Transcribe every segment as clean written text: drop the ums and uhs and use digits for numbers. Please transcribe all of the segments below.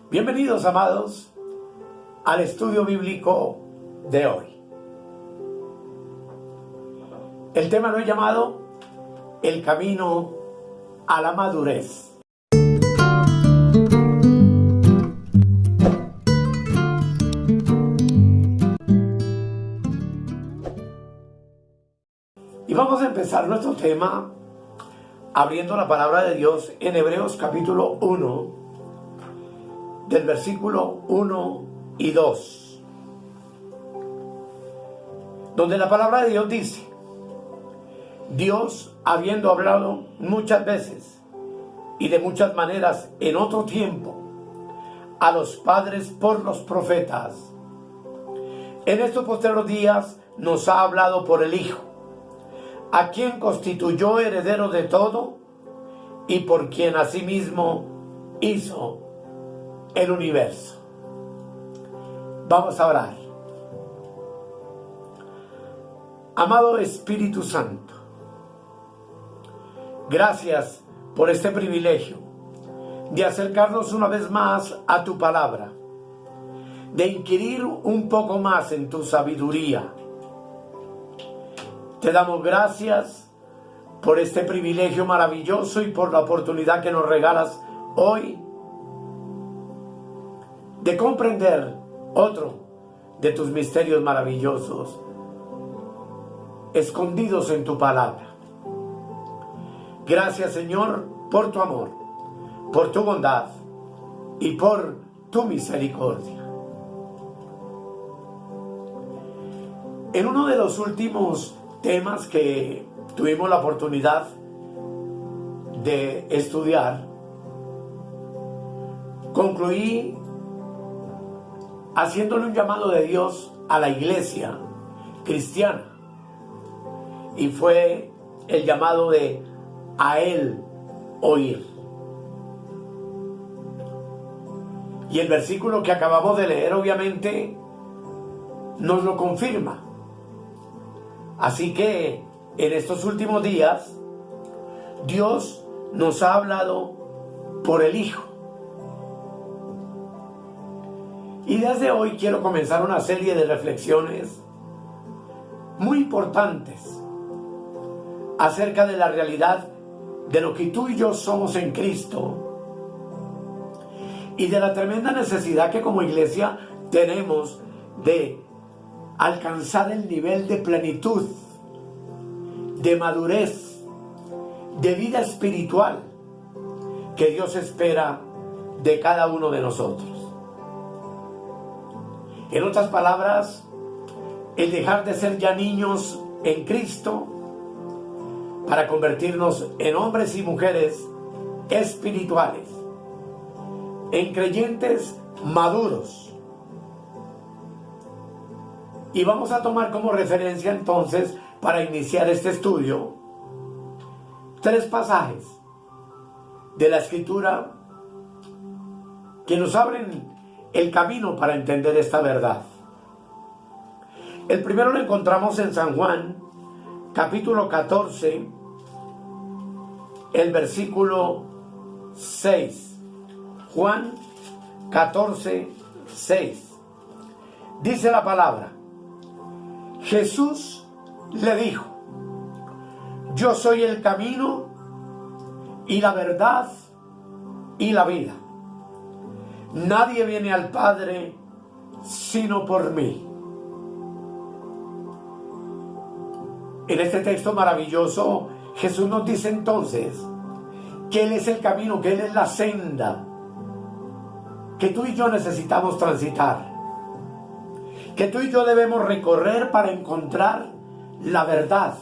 Bienvenidos, amados, al estudio bíblico de hoy. El tema lo he llamado El camino a la madurez. Y vamos a empezar nuestro tema abriendo la palabra de Dios en Hebreos capítulo 1, del versículo 1 y 2, donde la palabra de Dios dice: Dios, habiendo hablado muchas veces y de muchas maneras en otro tiempo a los padres por los profetas, en estos postreros días nos ha hablado por el Hijo, a quien constituyó heredero de todo y por quien asimismo hizo el universo. Vamos a orar. Amado Espíritu Santo, gracias por este privilegio de acercarnos una vez más a tu palabra, de inquirir un poco más en tu sabiduría. Te damos gracias por este privilegio maravilloso y por la oportunidad que nos regalas hoy de comprender otro de tus misterios maravillosos escondidos en tu palabra. Gracias, Señor, por tu amor, por tu bondad y por tu misericordia. En uno de los últimos temas que tuvimos la oportunidad de estudiar, concluí haciéndole un llamado de Dios a la iglesia cristiana, y fue el llamado de a Él oír. Y el versículo que acabamos de leer obviamente nos lo confirma. Así que en estos últimos días Dios nos ha hablado por el Hijo. Y desde hoy quiero comenzar una serie de reflexiones muy importantes acerca de la realidad de lo que tú y yo somos en Cristo y de la tremenda necesidad que como iglesia tenemos de alcanzar el nivel de plenitud, de madurez, de vida espiritual que Dios espera de cada uno de nosotros. En otras palabras, el dejar de ser ya niños en Cristo para convertirnos en hombres y mujeres espirituales, en creyentes maduros. Y vamos a tomar como referencia entonces, para iniciar este estudio, 3 pasajes de la Escritura que nos abren el camino para entender esta verdad. El primero lo encontramos en San Juan, capítulo 14, el versículo 6. Juan 14, 6. Dice la palabra: Jesús le dijo: yo soy el camino y la verdad y la vida. Nadie viene al Padre sino por mí. En este texto maravilloso, Jesús nos dice entonces que Él es el camino, que Él es la senda que tú y yo necesitamos transitar, que tú y yo debemos recorrer para encontrar la verdad.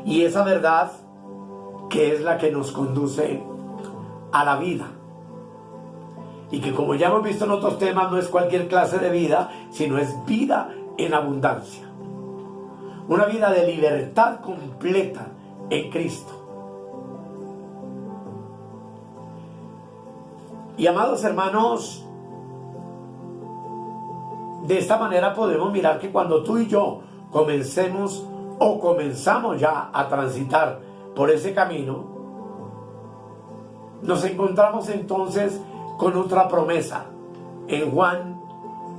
Y esa verdad que es la que nos conduce a la vida. Y que, como ya hemos visto en otros temas, no es cualquier clase de vida, sino es vida en abundancia. Una vida de libertad completa en Cristo. Y amados hermanos, de esta manera podemos mirar que cuando tú y yo comenzamos ya a transitar por ese camino, nos encontramos entonces con otra promesa en Juan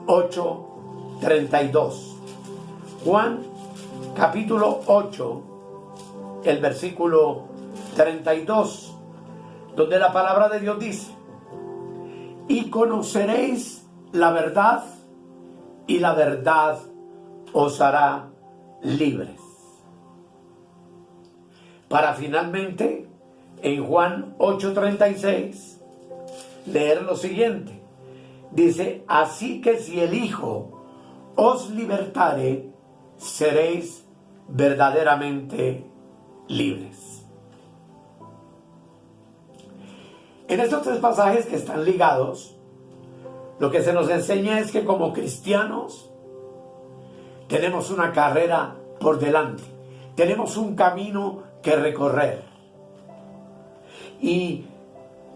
8:32. Juan capítulo 8, el versículo 32, donde la palabra de Dios dice: y conoceréis la verdad, y la verdad os hará libres. Para finalmente, en Juan 8:36, leer lo siguiente. Dice: así que si el Hijo os libertare, seréis verdaderamente libres. En estos tres pasajes que están ligados, lo que se nos enseña es que como cristianos tenemos una carrera por delante, tenemos un camino que recorrer, y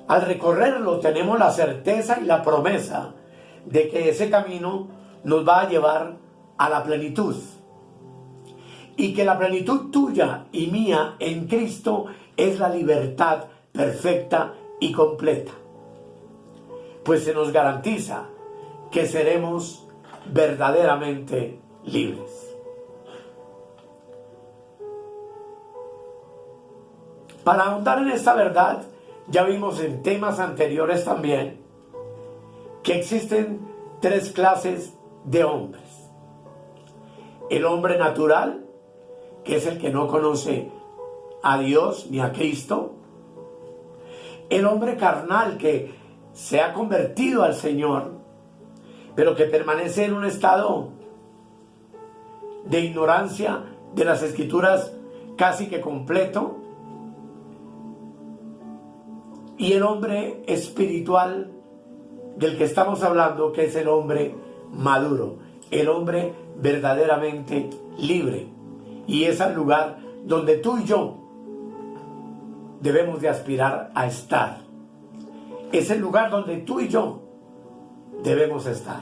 al recorrerlo tenemos la certeza y la promesa de que ese camino nos va a llevar a la plenitud, y que la plenitud tuya y mía en Cristo es la libertad perfecta y completa, pues se nos garantiza que seremos verdaderamente libres. Para ahondar en esta verdad, ya vimos en temas anteriores también que existen tres clases de hombres. El hombre natural, que es el que no conoce a Dios ni a Cristo. El hombre carnal, que se ha convertido al Señor, pero que permanece en un estado de ignorancia de las Escrituras casi que completo. Y el hombre espiritual del que estamos hablando, que es el hombre maduro, el hombre verdaderamente libre. Y es el lugar donde tú y yo debemos de aspirar a estar. Es el lugar donde tú y yo debemos estar.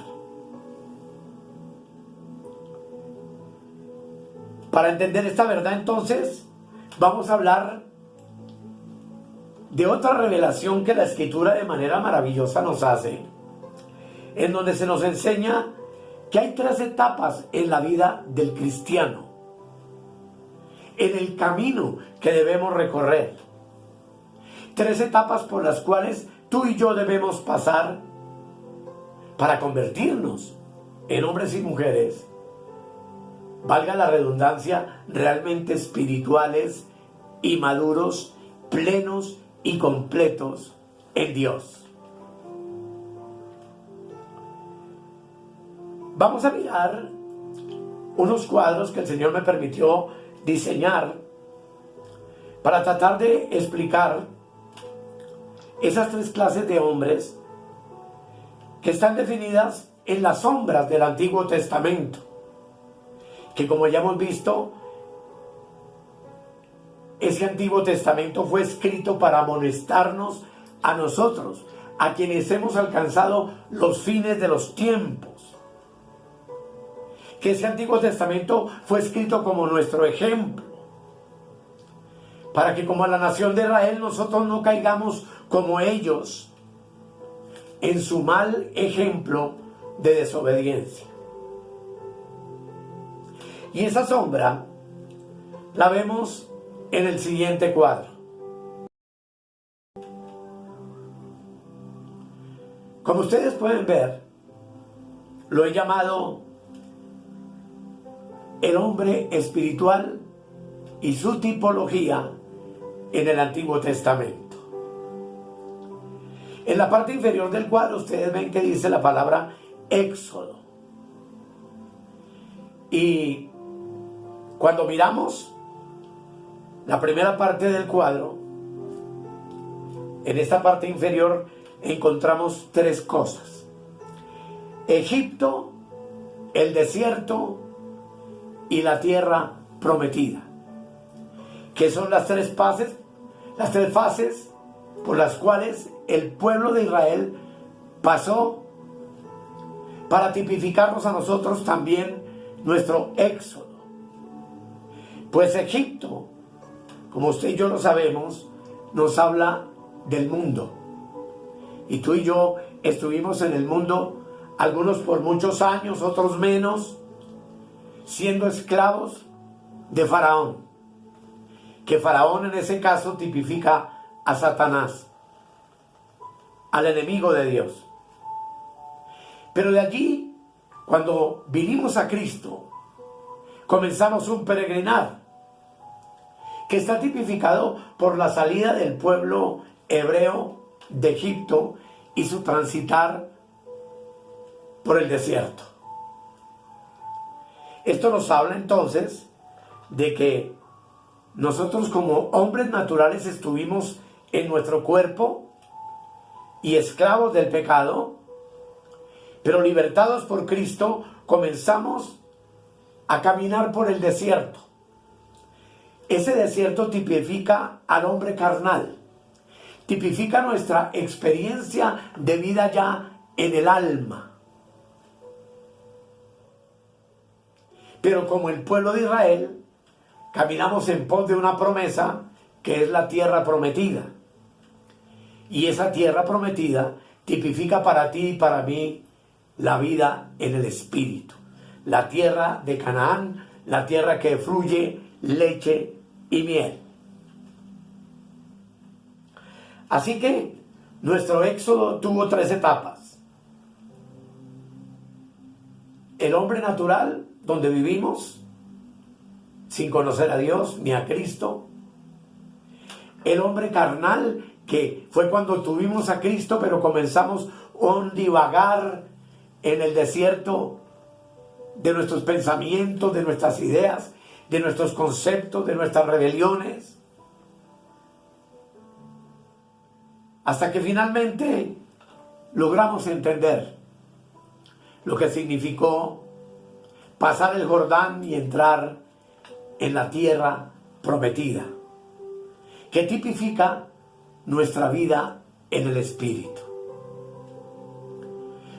Para entender esta verdad, entonces, vamos a hablar de otra revelación que la Escritura de manera maravillosa nos hace, en donde se nos enseña que hay tres etapas en la vida del cristiano, en el camino que debemos recorrer. Tres etapas por las cuales tú y yo debemos pasar para convertirnos en hombres y mujeres, valga la redundancia, realmente espirituales y maduros, plenos y completos en Dios. Vamos a mirar unos cuadros que el Señor me permitió diseñar para tratar de explicar esas tres clases de hombres que están definidas en las sombras del Antiguo Testamento, que como ya hemos visto, ese Antiguo Testamento fue escrito para amonestarnos a nosotros, a quienes hemos alcanzado los fines de los tiempos. Que ese Antiguo Testamento fue escrito como nuestro ejemplo, para que como la nación de Israel nosotros no caigamos como ellos en su mal ejemplo de desobediencia. Y esa sombra la vemos en el siguiente cuadro. Como ustedes pueden ver, lo he llamado el hombre espiritual y su tipología en el Antiguo Testamento. En la parte inferior del cuadro ustedes ven que dice la palabra Éxodo. Y cuando miramos la primera parte del cuadro, en esta parte inferior encontramos tres cosas: Egipto, el desierto y la tierra prometida, que son las tres fases por las cuales el pueblo de Israel pasó para tipificarnos a nosotros también nuestro éxodo. Pues Egipto, como usted y yo lo sabemos, nos habla del mundo, Y tú y yo estuvimos en el mundo, algunos por muchos años, otros menos, siendo esclavos de Faraón. Que Faraón en ese caso tipifica a Satanás, al enemigo de Dios. Pero de allí, cuando vinimos a Cristo, comenzamos un peregrinar que está tipificado por la salida del pueblo hebreo de Egipto y su transitar por el desierto. Esto nos habla entonces de que nosotros como hombres naturales estuvimos en nuestro cuerpo y esclavos del pecado, pero libertados por Cristo comenzamos a caminar por el desierto. Ese desierto tipifica al hombre carnal, tipifica nuestra experiencia de vida ya en el alma. Pero como el pueblo de Israel, caminamos en pos de una promesa que es la tierra prometida. Y esa tierra prometida tipifica para ti y para mí la vida en el Espíritu. La tierra de Canaán, la tierra que fluye leche y miel. Así que nuestro éxodo tuvo 3 etapas. El hombre natural, donde vivimos sin conocer a Dios ni a Cristo. El hombre carnal, que fue cuando tuvimos a Cristo, pero comenzamos un divagar en el desierto de nuestros pensamientos, de nuestras ideas, de nuestros conceptos, de nuestras rebeliones. Hasta que finalmente logramos entender lo que significó pasar el Jordán y entrar en la tierra prometida, que tipifica nuestra vida en el Espíritu.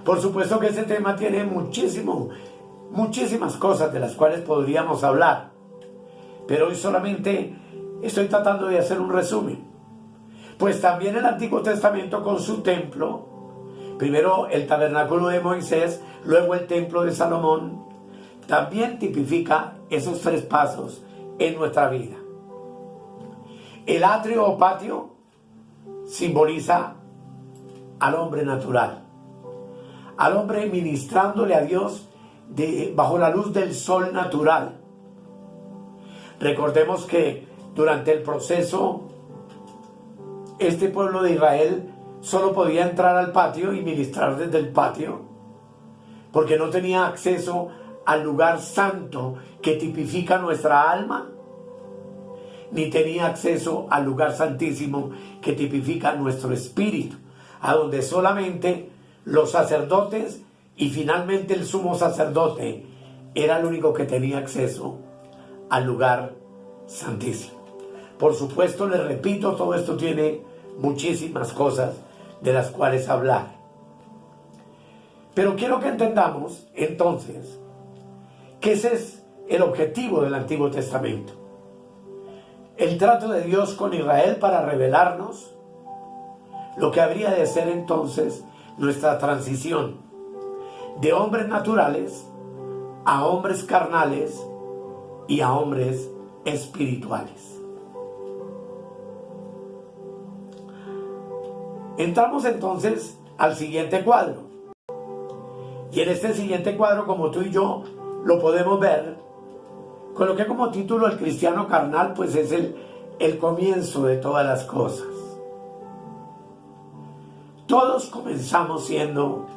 Por supuesto que ese tema tiene muchísimas cosas de las cuales podríamos hablar, pero hoy solamente estoy tratando de hacer un resumen. Pues también el Antiguo Testamento con su templo, primero el tabernáculo de Moisés, luego el templo de Salomón, también tipifica esos 3 pasos en nuestra vida. El atrio o patio simboliza al hombre natural, al hombre ministrándole a Dios bajo la luz del sol natural. Recordemos que durante el proceso, este pueblo de Israel solo podía entrar al patio y ministrar desde el patio, porque no tenía acceso al lugar santo que tipifica nuestra alma, ni tenía acceso al lugar santísimo que tipifica nuestro espíritu, a donde solamente los sacerdotes y finalmente el sumo sacerdote era el único que tenía acceso al lugar santísimo. Por supuesto, les repito, todo esto tiene muchísimas cosas de las cuales hablar. Pero quiero que entendamos entonces que ese es el objetivo del Antiguo Testamento. El trato de Dios con Israel para revelarnos lo que habría de ser entonces nuestra transición de hombres naturales a hombres carnales y a hombres espirituales. Entramos entonces al siguiente cuadro. Y en este siguiente cuadro, como tú y yo lo podemos ver, coloqué como título el cristiano carnal, pues es el comienzo de todas las cosas. Todos comenzamos siendo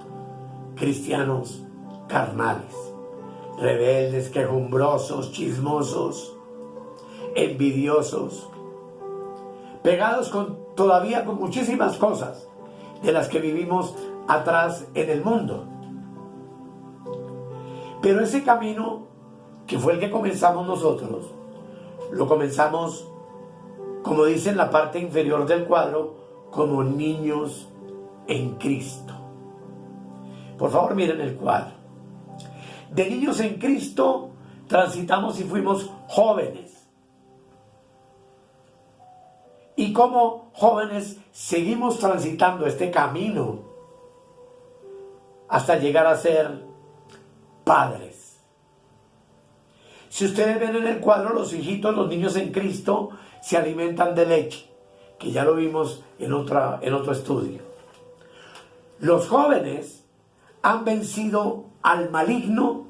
cristianos carnales, rebeldes, quejumbrosos, chismosos, envidiosos, pegados todavía con muchísimas cosas de las que vivimos atrás en el mundo. Pero ese camino, que fue el que comenzamos nosotros, lo comenzamos, como dice en la parte inferior del cuadro, como niños en Cristo. Por favor, miren el cuadro. De niños en Cristo transitamos y fuimos jóvenes. Y como jóvenes seguimos transitando este camino hasta llegar a ser padres. Si ustedes ven en el cuadro, los hijitos, los niños en Cristo, se alimentan de leche, que ya lo vimos en otro estudio. Los jóvenes han vencido al maligno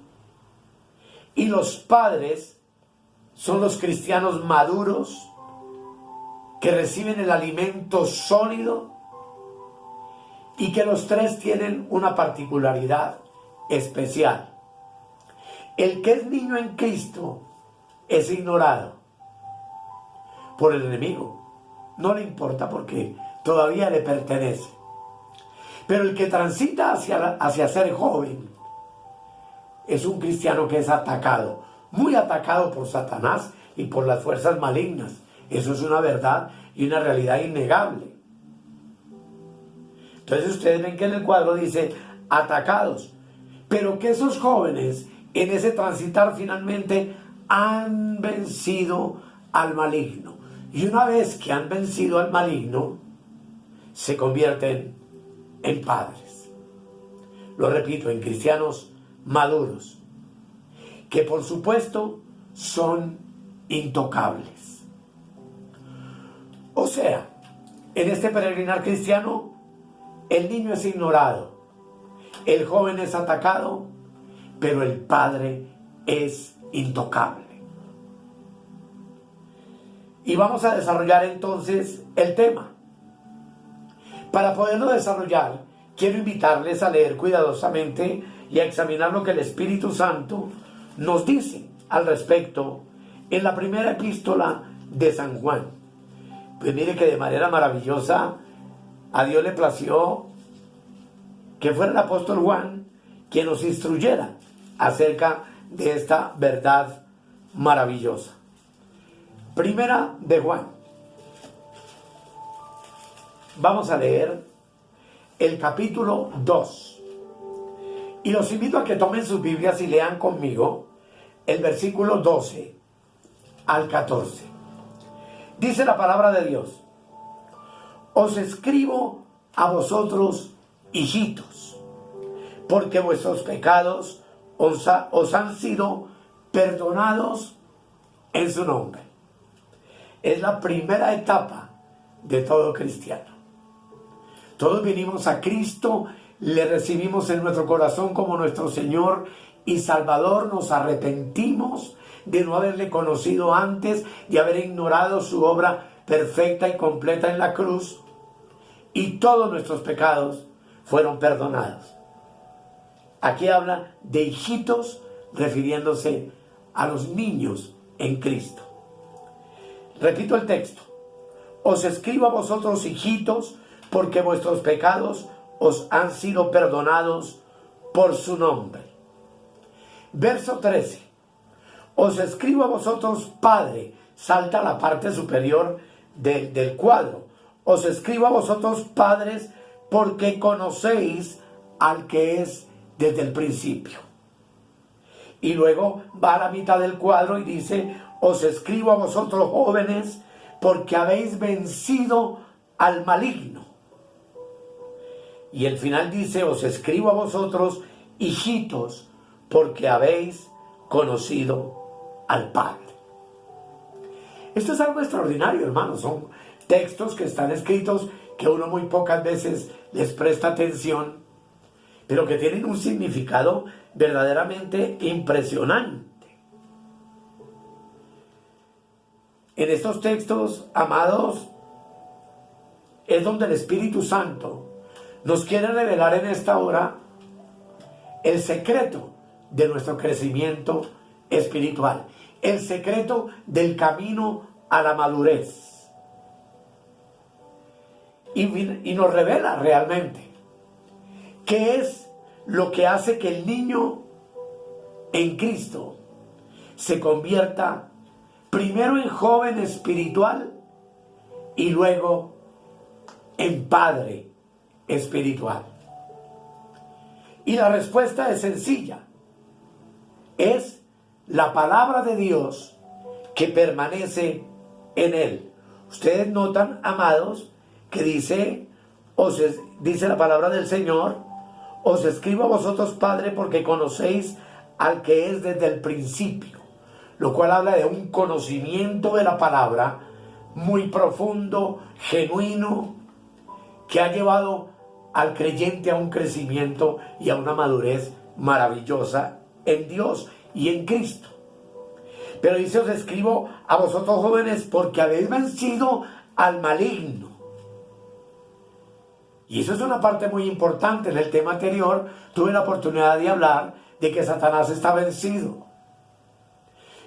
y los padres son los cristianos maduros que reciben el alimento sólido y que los tres tienen una particularidad especial. El que es niño en Cristo es ignorado por el enemigo. No le importa porque todavía le pertenece. Pero el que transita hacia ser joven es un cristiano que es atacado, muy atacado por Satanás y por las fuerzas malignas. Eso es una verdad y una realidad innegable. Entonces ustedes ven que en el cuadro dice atacados, pero que esos jóvenes en ese transitar finalmente han vencido al maligno. Y una vez que han vencido al maligno, se convierten en padres. Lo repito, en cristianos maduros, que por supuesto son intocables. O sea, en este peregrinar cristiano, el niño es ignorado, el joven es atacado, pero el padre es intocable. Y vamos a desarrollar entonces el tema. Para poderlo desarrollar, quiero invitarles a leer cuidadosamente y a examinar lo que el Espíritu Santo nos dice al respecto en la primera epístola de San Juan. Pues mire que de manera maravillosa a Dios le plació que fuera el apóstol Juan quien nos instruyera acerca de esta verdad maravillosa. Primera de Juan. Vamos a leer el capítulo 2. Y los invito a que tomen sus Biblias y lean conmigo el versículo 12 al 14. Dice la palabra de Dios: os escribo a vosotros, hijitos, porque vuestros pecados os han sido perdonados en su nombre. Es la primera etapa de todo cristiano. Todos vinimos a Cristo, le recibimos en nuestro corazón como nuestro Señor y Salvador, nos arrepentimos de no haberle conocido antes, de haber ignorado su obra perfecta y completa en la cruz, y todos nuestros pecados fueron perdonados. Aquí habla de hijitos, refiriéndose a los niños en Cristo. Repito el texto: os escribo a vosotros, hijitos, porque vuestros pecados os han sido perdonados por su nombre. Verso 13. Os escribo a vosotros, Padre. Salta a la parte superior del cuadro. Os escribo a vosotros, padres, porque conocéis al que es desde el principio. Y luego va a la mitad del cuadro y dice: os escribo a vosotros, jóvenes, porque habéis vencido al maligno. Y el final dice: os escribo a vosotros, hijitos, porque habéis conocido al Padre. Esto es algo extraordinario, hermanos. Son textos que están escritos que uno muy pocas veces les presta atención, pero que tienen un significado verdaderamente impresionante. En estos textos, amados, es donde el Espíritu Santo nos quiere revelar en esta hora el secreto de nuestro crecimiento espiritual, el secreto del camino a la madurez. Y nos revela realmente qué es lo que hace que el niño en Cristo se convierta primero en joven espiritual y luego en padre espiritual. Y la respuesta es sencilla: es la palabra de Dios que permanece en él, Ustedes notan, amados, que dice la palabra del Señor: os escribo a vosotros, Padre, porque conocéis al que es desde el principio, lo cual habla de un conocimiento de la palabra muy profundo, genuino, que ha llevado al creyente a un crecimiento y a una madurez maravillosa en Dios y en Cristo. Pero dice: os escribo a vosotros, jóvenes, porque habéis vencido al maligno. Y eso es una parte muy importante. En el tema anterior tuve la oportunidad de hablar de que Satanás está vencido.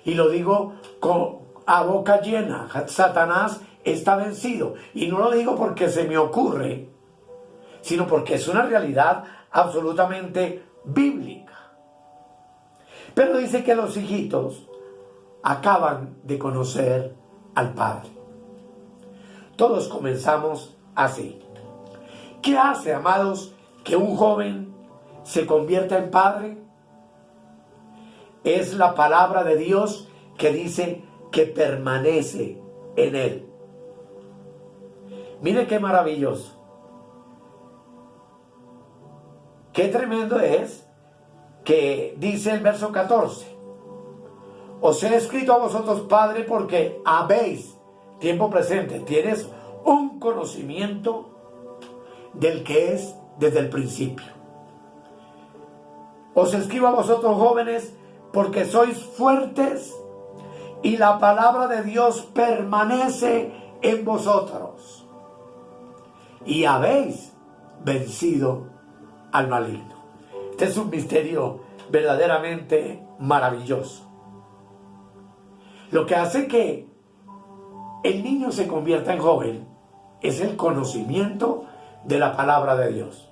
Y lo digo a boca llena: Satanás está vencido. Y no lo digo porque se me ocurre, sino porque es una realidad absolutamente bíblica. Pero dice que los hijitos acaban de conocer al Padre. Todos comenzamos así. ¿Qué hace, amados, que un joven se convierta en padre? Es la palabra de Dios que dice que permanece en él. Mire qué maravilloso. Qué tremendo es que dice el verso 14: os he escrito a vosotros, Padre, porque habéis, tiempo presente, tienes un conocimiento del que es desde el principio. Os escribo a vosotros, jóvenes, porque sois fuertes y la palabra de Dios permanece en vosotros y habéis vencido al maligno. Este es un misterio verdaderamente maravilloso. Lo que hace que el niño se convierta en joven es el conocimiento de la palabra de Dios.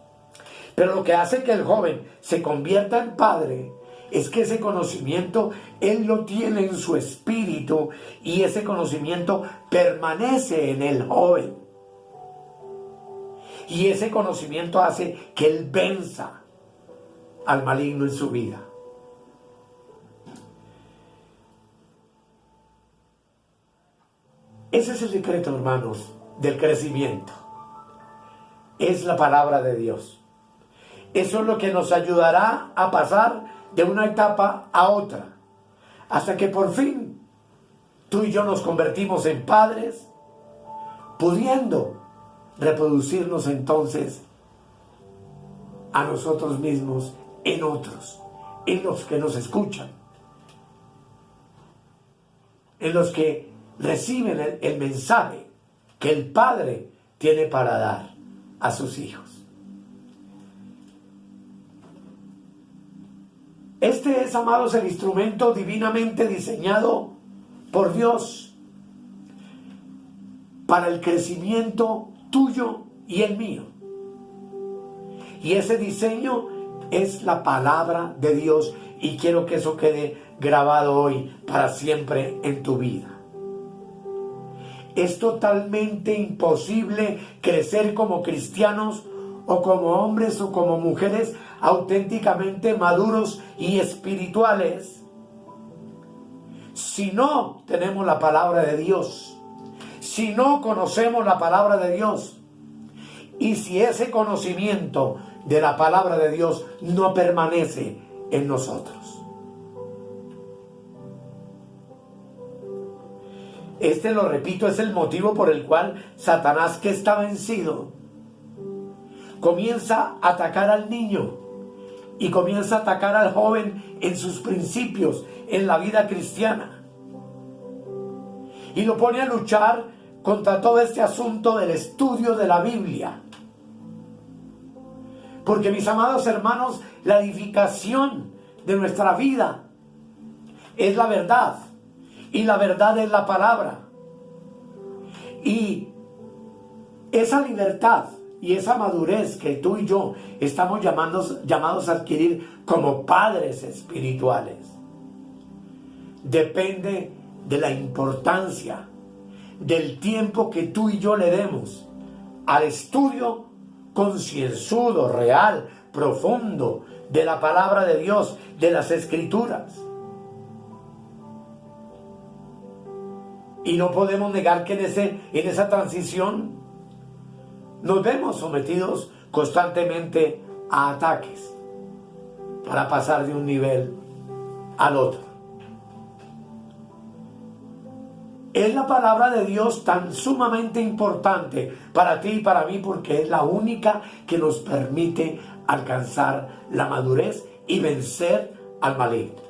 Pero lo que hace que el joven se convierta en padre es que ese conocimiento él lo tiene en su espíritu y ese conocimiento permanece en el joven. Y ese conocimiento hace que él venza al maligno en su vida. Ese es el secreto, hermanos, del crecimiento. Es la palabra de Dios. Eso es lo que nos ayudará a pasar de una etapa a otra, hasta que por fin tú y yo nos convertimos en padres, pudiendo reproducirnos entonces a nosotros mismos en otros, en los que nos escuchan, en los que reciben el mensaje que el Padre tiene para dar a sus hijos. Este es, amados, el instrumento divinamente diseñado por Dios para el crecimiento tuyo y el mío. Y ese diseño es la palabra de Dios, y quiero que eso quede grabado hoy para siempre en tu vida. Es totalmente imposible crecer como cristianos o como hombres o como mujeres auténticamente maduros y espirituales si no tenemos la palabra de Dios, si no conocemos la palabra de Dios y si ese conocimiento de la palabra de Dios no permanece en nosotros. Este, lo repito, es el motivo por el cual Satanás, que está vencido, comienza a atacar al niño y comienza a atacar al joven en sus principios, en la vida cristiana. Y lo pone a luchar contra todo este asunto del estudio de la Biblia. Porque, mis amados hermanos, la edificación de nuestra vida es la verdad. Y la verdad es la palabra. Y esa libertad y esa madurez que tú y yo estamos llamados a adquirir como padres espirituales depende de la importancia del tiempo que tú y yo le demos al estudio concienzudo, real, profundo de la palabra de Dios, de las Escrituras. Y no podemos negar que en esa transición nos vemos sometidos constantemente a ataques para pasar de un nivel al otro. Es la palabra de Dios tan sumamente importante para ti y para mí porque es la única que nos permite alcanzar la madurez y vencer al maligno.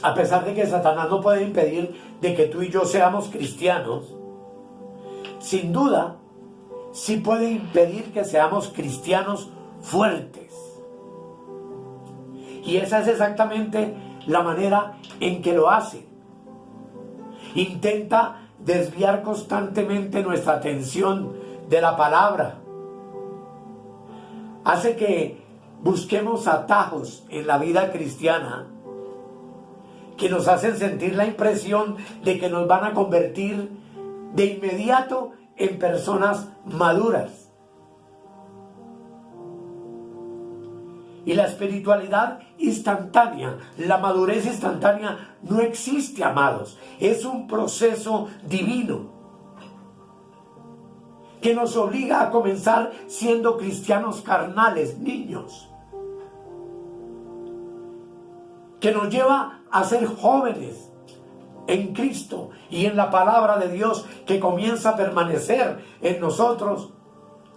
A pesar de que Satanás no puede impedir de que tú y yo seamos cristianos, sin duda sí puede impedir que seamos cristianos fuertes. Y esa es exactamente la manera en que lo hace. Intenta desviar constantemente nuestra atención de la palabra. Hace que busquemos atajos en la vida cristiana que nos hacen sentir la impresión de que nos van a convertir de inmediato en personas maduras. Y la espiritualidad instantánea, la madurez instantánea no existe, amados. Es un proceso divino que nos obliga a comenzar siendo cristianos carnales, niños, que nos lleva a ser jóvenes en Cristo y en la palabra de Dios que comienza a permanecer en nosotros,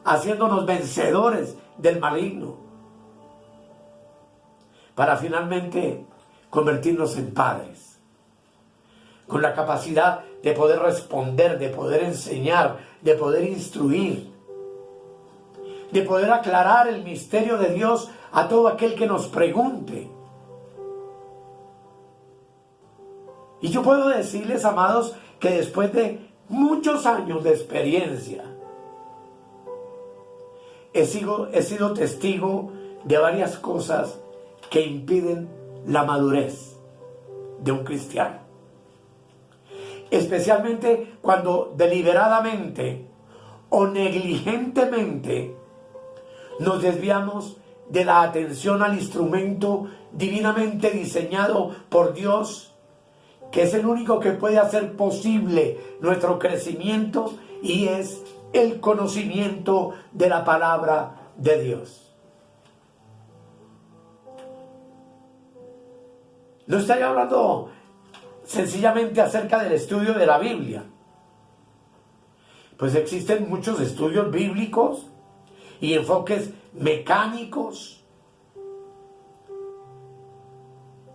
haciéndonos vencedores del maligno, para finalmente convertirnos en padres, con la capacidad de poder responder, de poder enseñar, de poder instruir, de poder aclarar el misterio de Dios a todo aquel que nos pregunte. Y yo puedo decirles, amados, que después de muchos años de experiencia, he sido testigo de varias cosas que impiden la madurez de un cristiano. Especialmente cuando deliberadamente o negligentemente nos desviamos de la atención al instrumento divinamente diseñado por Dios, que es el único que puede hacer posible nuestro crecimiento, y es el conocimiento de la palabra de Dios. No estoy hablando sencillamente acerca del estudio de la Biblia, pues existen muchos estudios bíblicos y enfoques mecánicos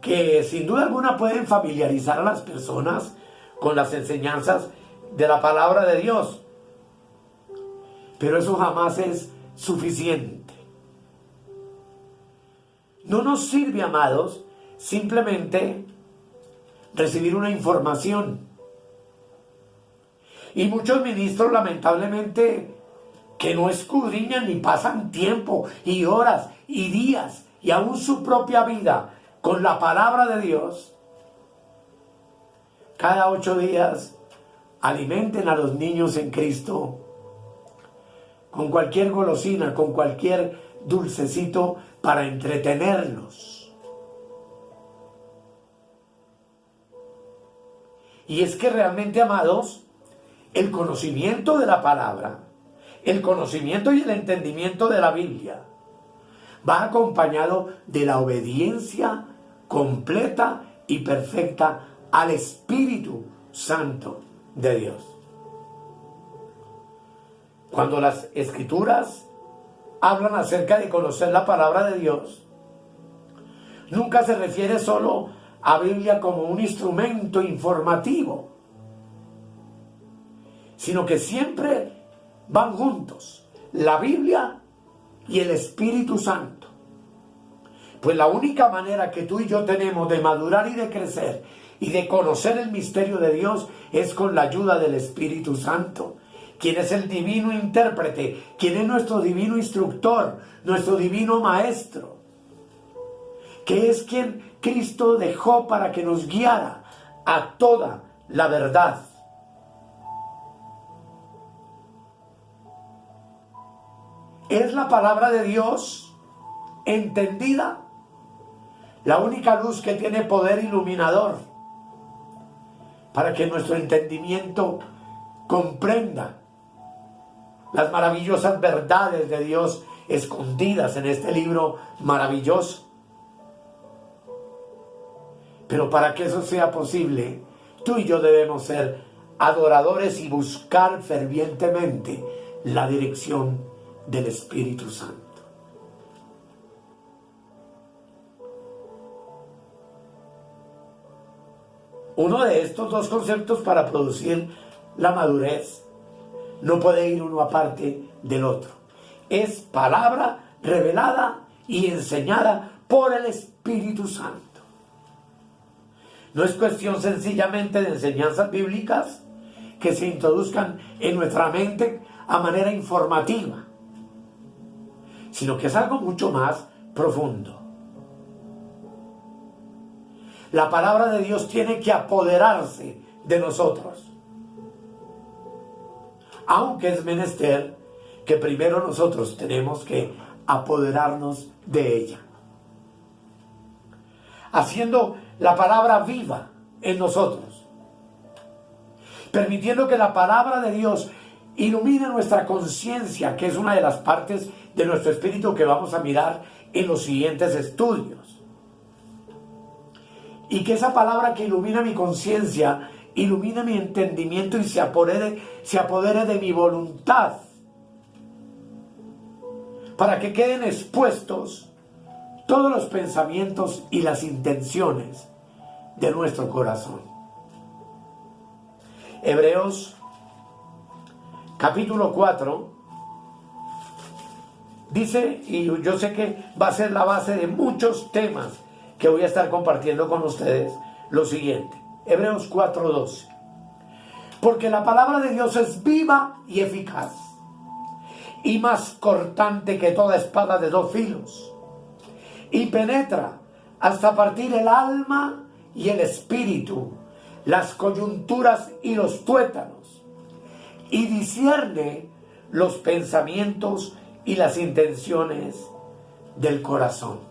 que sin duda alguna pueden familiarizar a las personas con las enseñanzas de la palabra de Dios. Pero eso jamás es suficiente. No nos sirve, amados, simplemente recibir una información. Y muchos ministros, lamentablemente, que no escudriñan ni pasan tiempo y horas y días y aún su propia vida con la palabra de Dios, cada 8 días alimenten a los niños en Cristo con cualquier golosina, con cualquier dulcecito para entretenerlos. Y es que realmente, amados, el conocimiento de la palabra, el conocimiento y el entendimiento de la Biblia va acompañado de la obediencia completa y perfecta al Espíritu Santo de Dios. Cuando las Escrituras hablan acerca de conocer la palabra de Dios, nunca se refiere solo a Biblia como un instrumento informativo, sino que siempre van juntos la Biblia y el Espíritu Santo. Pues la única manera que tú y yo tenemos de madurar y de crecer y de conocer el misterio de Dios es con la ayuda del Espíritu Santo, quien es el divino intérprete, quien es nuestro divino instructor, nuestro divino maestro, que es quien Cristo dejó para que nos guiara a toda la verdad. Es la palabra de Dios entendida la única luz que tiene poder iluminador para que nuestro entendimiento comprenda las maravillosas verdades de Dios escondidas en este libro maravilloso. Pero para que eso sea posible, tú y yo debemos ser adoradores y buscar fervientemente la dirección del Espíritu Santo. Uno de estos dos conceptos para producir la madurez no puede ir uno aparte del otro. Es palabra revelada y enseñada por el Espíritu Santo. No es cuestión sencillamente de enseñanzas bíblicas que se introduzcan en nuestra mente a manera informativa, sino que es algo mucho más profundo. La palabra de Dios tiene que apoderarse de nosotros, aunque es menester que primero nosotros tenemos que apoderarnos de ella, haciendo la palabra viva en nosotros, permitiendo que la palabra de Dios ilumine nuestra conciencia, que es una de las partes de nuestro espíritu que vamos a mirar en los siguientes estudios. Y que esa palabra que ilumina mi conciencia, ilumine mi entendimiento y se apodere de mi voluntad, para que queden expuestos todos los pensamientos y las intenciones de nuestro corazón. Hebreos capítulo 4 dice, y yo sé que va a ser la base de muchos temas que voy a estar compartiendo con ustedes, lo siguiente. Hebreos 4:12. Porque la palabra de Dios es viva y eficaz, y más cortante que toda espada de dos filos, y penetra hasta partir el alma y el espíritu, las coyunturas y los tuétanos, y discierne los pensamientos y las intenciones del corazón.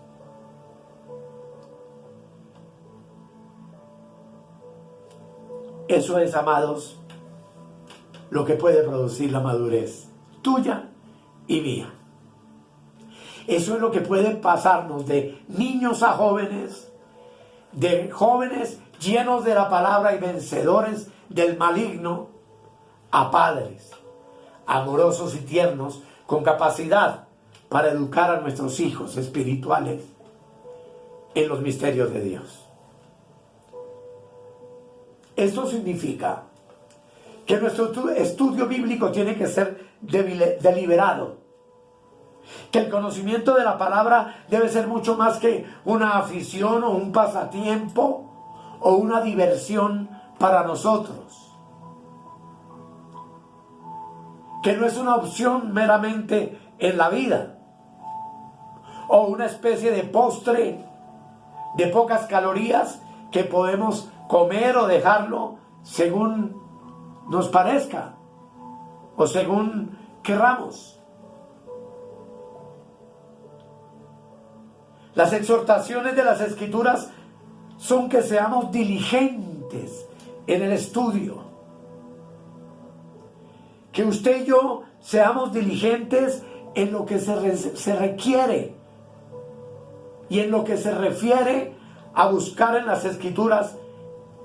Eso es, amados, lo que puede producir la madurez tuya y mía. Eso es lo que puede pasarnos de niños a jóvenes, de jóvenes llenos de la palabra y vencedores del maligno, a padres amorosos y tiernos con capacidad para educar a nuestros hijos espirituales en los misterios de Dios. Esto significa que nuestro estudio bíblico tiene que ser deliberado, que el conocimiento de la palabra debe ser mucho más que una afición o un pasatiempo o una diversión para nosotros, que no es una opción meramente en la vida o una especie de postre de pocas calorías que podemos comer o dejarlo según nos parezca o según querramos. Las exhortaciones de las Escrituras son que seamos diligentes en el estudio, que usted y yo seamos diligentes en lo que se requiere y en lo que se refiere a buscar en las Escrituras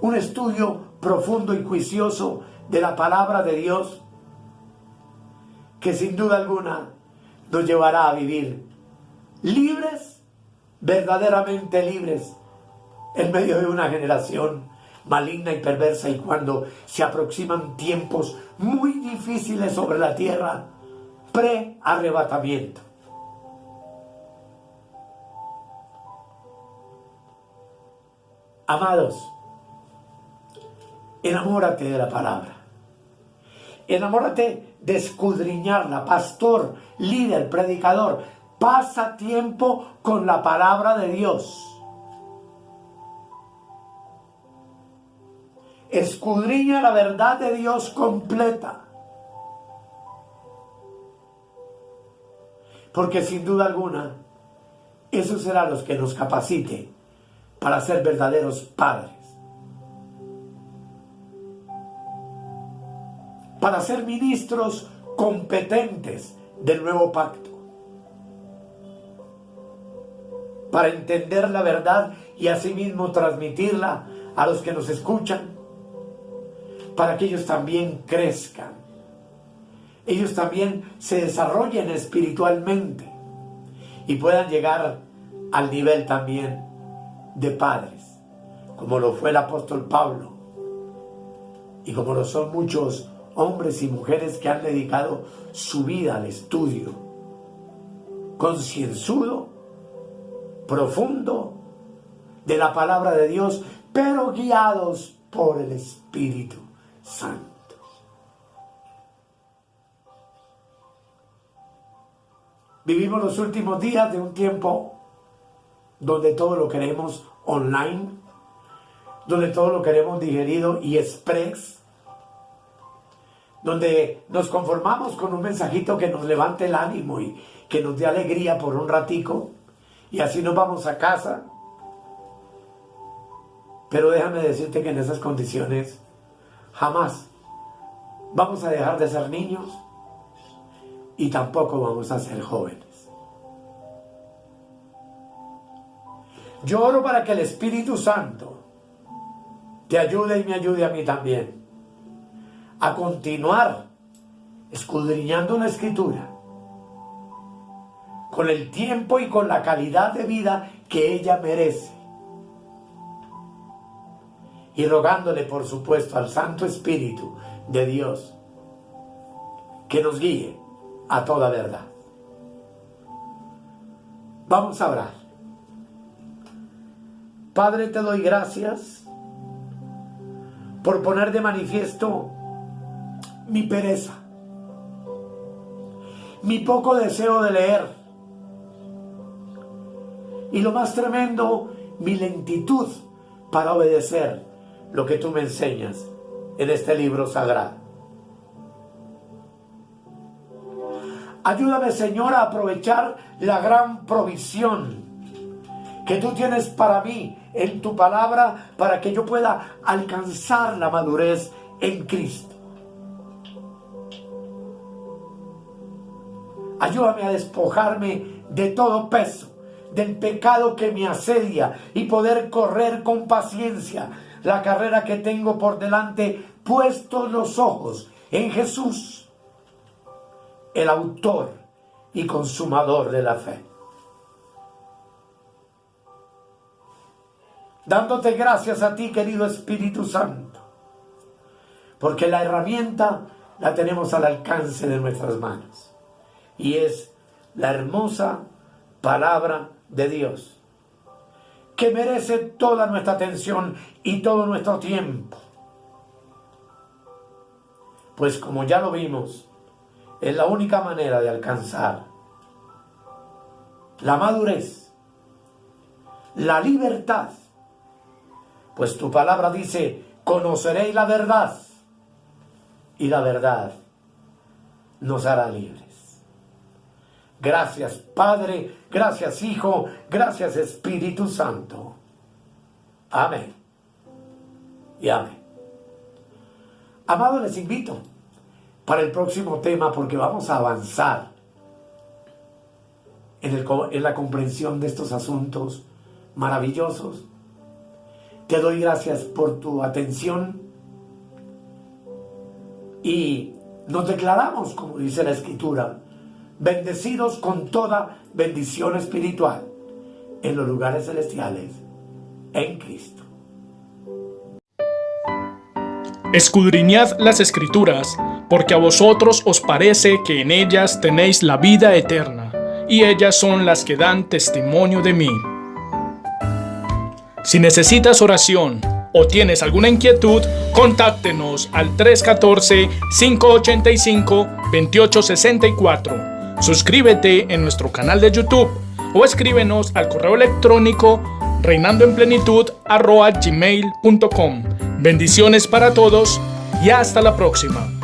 un estudio profundo y juicioso de la palabra de Dios, que sin duda alguna nos llevará a vivir libres, verdaderamente libres, en medio de una generación maligna y perversa, y cuando se aproximan tiempos muy difíciles sobre la tierra, pre-arrebatamiento. Amados, enamórate de la palabra. Enamórate de escudriñarla, pastor, líder, predicador. Pasa tiempo con la palabra de Dios. Escudriña la verdad de Dios completa. Porque sin duda alguna, eso será lo que nos capacite para ser verdaderos padres, para ser ministros competentes del nuevo pacto, para entender la verdad y asimismo transmitirla a los que nos escuchan, para que ellos también crezcan, ellos también se desarrollen espiritualmente y puedan llegar al nivel también de padres, como lo fue el apóstol Pablo y como lo son muchos hombres y mujeres que han dedicado su vida al estudio concienzudo, profundo de la palabra de Dios, pero guiados por el Espíritu Santo. Vivimos los últimos días de un tiempo donde todo lo queremos online, donde todo lo queremos digerido y express, donde nos conformamos con un mensajito que nos levante el ánimo y que nos dé alegría por un ratico, y así nos vamos a casa. Pero déjame decirte que en esas condiciones jamás vamos a dejar de ser niños y tampoco vamos a ser jóvenes. Yo oro para que el Espíritu Santo te ayude y me ayude a mí también a continuar escudriñando la Escritura con el tiempo y con la calidad de vida que ella merece, y rogándole por supuesto al Santo Espíritu de Dios que nos guíe a toda verdad. Vamos a orar. Padre, te doy gracias por poner de manifiesto mi pereza, mi poco deseo de leer y lo más tremendo, mi lentitud para obedecer lo que tú me enseñas en este libro sagrado. Ayúdame, Señor, a aprovechar la gran provisión que tú tienes para mí en tu palabra, para que yo pueda alcanzar la madurez en Cristo. Ayúdame a despojarme de todo peso, del pecado que me asedia, y poder correr con paciencia la carrera que tengo por delante, puestos los ojos en Jesús, el autor y consumador de la fe. Dándote gracias a ti, querido Espíritu Santo, porque la herramienta la tenemos al alcance de nuestras manos, y es la hermosa palabra de Dios, que merece toda nuestra atención y todo nuestro tiempo. Pues como ya lo vimos, es la única manera de alcanzar la madurez, la libertad. Pues tu palabra dice: conoceréis la verdad, y la verdad nos hará libres. Gracias, Padre, gracias, Hijo, gracias, Espíritu Santo. Amén y amén. Amados, les invito para el próximo tema, porque vamos a avanzar en la comprensión de estos asuntos maravillosos. Te doy gracias por tu atención y nos declaramos, como dice la Escritura, bendecidos con toda bendición espiritual en los lugares celestiales en Cristo. Escudriñad las Escrituras, porque a vosotros os parece que en ellas tenéis la vida eterna, y ellas son las que dan testimonio de mí. Si necesitas oración o tienes alguna inquietud, contáctenos al 314-585-2864. Suscríbete en nuestro canal de YouTube o escríbenos al correo electrónico reinandoenplenitud@gmail.com. Bendiciones para todos y hasta la próxima.